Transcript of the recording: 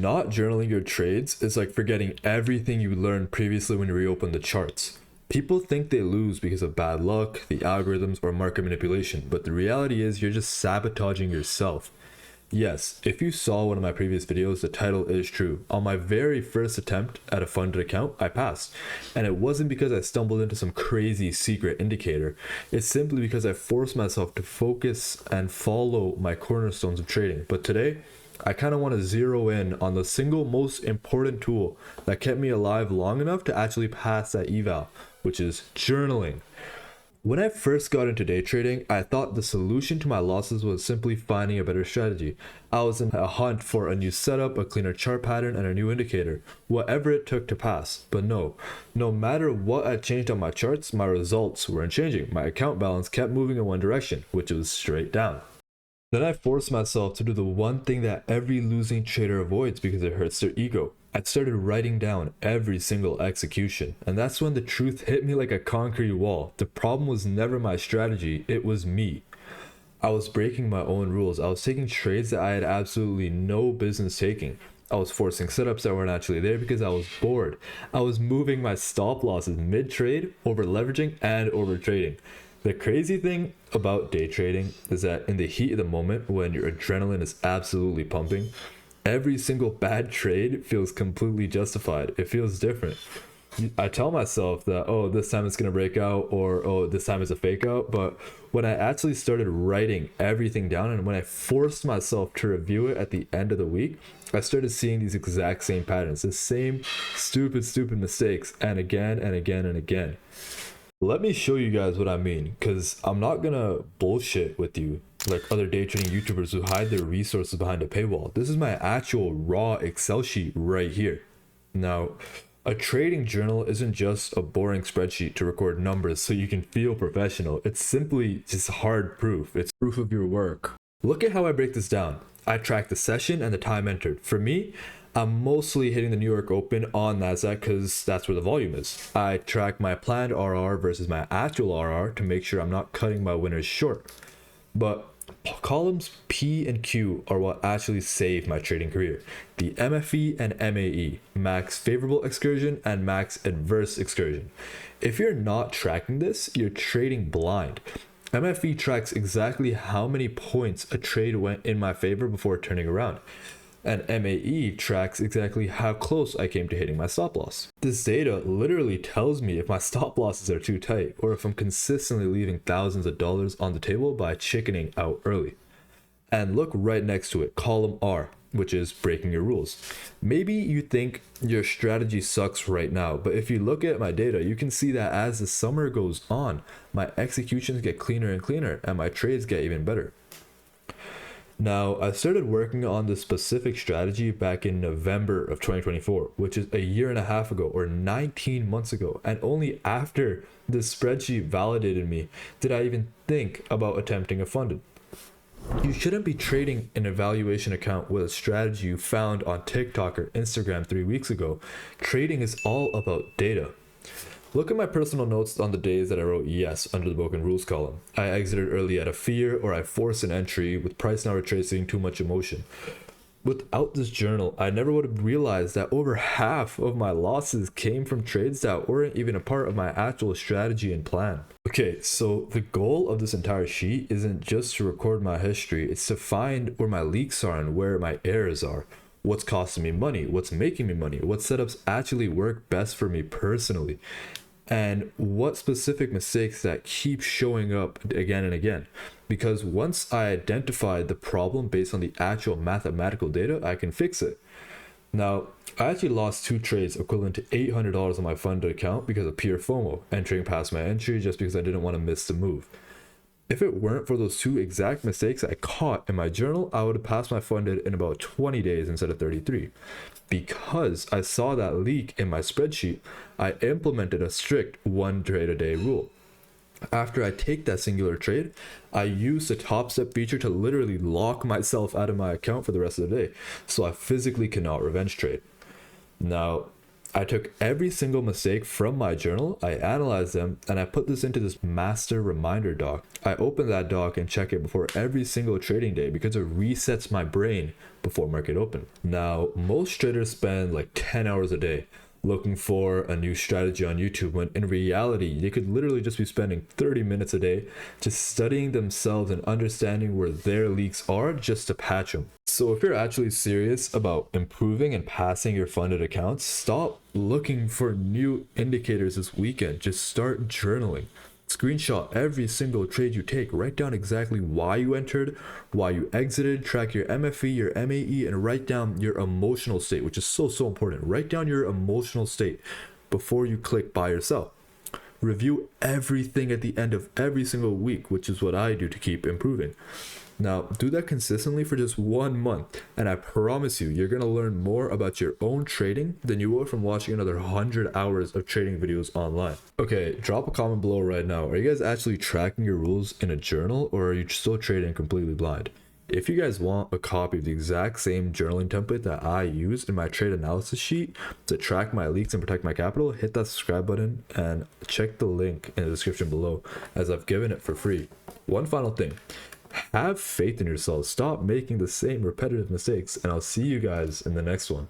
Not journaling your trades is like forgetting everything you learned previously when you reopen the charts. People think they lose because of bad luck, the algorithms, or market manipulation, but the reality is you're just sabotaging yourself. Yes, if you saw one of my previous videos, the title is true. On my very first attempt at a funded account, I passed. And it wasn't because I stumbled into some crazy secret indicator. It's simply because I forced myself to focus and follow my cornerstones of trading. But today, I kind of want to zero in on the single most important tool that kept me alive long enough to actually pass that eval, which is journaling. When I first got into day trading, I thought the solution to my losses was simply finding a better strategy. I was in a hunt for a new setup, a cleaner chart pattern, and a new indicator, whatever it took to pass. But no matter what I changed on my charts, my results weren't changing. My account balance kept moving in one direction, which was straight down. Then I forced myself to do the one thing that every losing trader avoids because it hurts their ego. I started writing down every single execution, and that's when the truth hit me like a concrete wall. The problem was never my strategy, it was me. I was breaking my own rules. I was taking trades that I had absolutely no business taking. I was forcing setups that weren't actually there because I was bored. I was moving my stop losses mid-trade, over leveraging, and over trading. The crazy thing about day trading is that in the heat of the moment, when your adrenaline is absolutely pumping, every single bad trade feels completely justified. It feels different. I tell myself that, oh, this time it's going to break out, or oh, this time it's a fake out. But when I actually started writing everything down and when I forced myself to review it at the end of the week, I started seeing these exact same patterns, the same stupid mistakes, and again and again and again. Let me show you guys what I mean, because I'm not gonna bullshit with you like other day trading YouTubers who hide their resources behind a paywall. This is my actual raw Excel sheet right here. Now, a trading journal isn't just a boring spreadsheet to record numbers so you can feel professional. It's simply just hard proof. It's proof of your work. Look at how I break this down. I track the session and the time entered. For me, I'm mostly hitting the New York Open on NASDAQ because that's where the volume is. I track my planned RR versus my actual RR to make sure I'm not cutting my winners short. But columns P and Q are what actually saved my trading career. The MFE and MAE, max favorable excursion and max adverse excursion. If you're not tracking this, you're trading blind. MFE tracks exactly how many points a trade went in my favor before turning around. And MAE tracks exactly how close I came to hitting my stop loss. This data literally tells me if my stop losses are too tight or if I'm consistently leaving thousands of dollars on the table by chickening out early. And look right next to it, column R, which is breaking your rules. Maybe you think your strategy sucks right now, but if you look at my data, you can see that as the summer goes on, my executions get cleaner and cleaner and my trades get even better. Now, I started working on this specific strategy back in November of 2024, which is a year and a half ago or 19 months ago. And only after this spreadsheet validated me did I even think about attempting a funded. You shouldn't be trading an evaluation account with a strategy you found on TikTok or Instagram 3 weeks ago. Trading is all about data. Look at my personal notes on the days that I wrote yes under the broken rules column. I exited early out of fear, or I forced an entry with price now retracing too much emotion. Without this journal, I never would have realized that over half of my losses came from trades that weren't even a part of my actual strategy and plan. Okay, so the goal of this entire sheet isn't just to record my history, it's to find where my leaks are and where my errors are. What's costing me money, what's making me money, what setups actually work best for me personally, and what specific mistakes that keep showing up again and again. Because once I identified the problem based on the actual mathematical data, I can fix it. Now, I actually lost 2 trades equivalent to $800 on my funded account because of pure FOMO, entering past my entry just because I didn't want to miss the move. If it weren't for those 2 exact mistakes I caught in my journal, I would have passed my funded in about 20 days instead of 33. Because I saw that leak in my spreadsheet, I implemented a strict 1 trade a day rule. After I take that singular trade, I use the top step feature to literally lock myself out of my account for the rest of the day, so I physically cannot revenge trade. Now, I took every single mistake from my journal, I analyzed them, and I put this into this master reminder doc. I open that doc and check it before every single trading day because it resets my brain before market open. Now, most traders spend like 10 hours a day looking for a new strategy on YouTube, when in reality, they could literally just be spending 30 minutes a day just studying themselves and understanding where their leaks are just to patch them. So if you're actually serious about improving and passing your funded accounts, stop looking for new indicators this weekend. Just start journaling. Screenshot every single trade you take. Write down exactly why you entered, why you exited, track your MFE, your MAE, and write down your emotional state, which is so important. Write down your emotional state before you click buy or sell. Review everything at the end of every single week, which is what I do to keep improving. Now, do that consistently for just 1 month, and I promise you, you're going to learn more about your own trading than you will from watching another 100 hours of trading videos online. Okay, drop a comment below right now. Are you guys actually tracking your rules in a journal, or are you still trading completely blind? If you guys want a copy of the exact same journaling template that I used in my trade analysis sheet to track my leaks and protect my capital, hit that subscribe button and check the link in the description below, as I've given it for free. One final thing. Have faith in yourselves. Stop making the same repetitive mistakes, and I'll see you guys in the next one.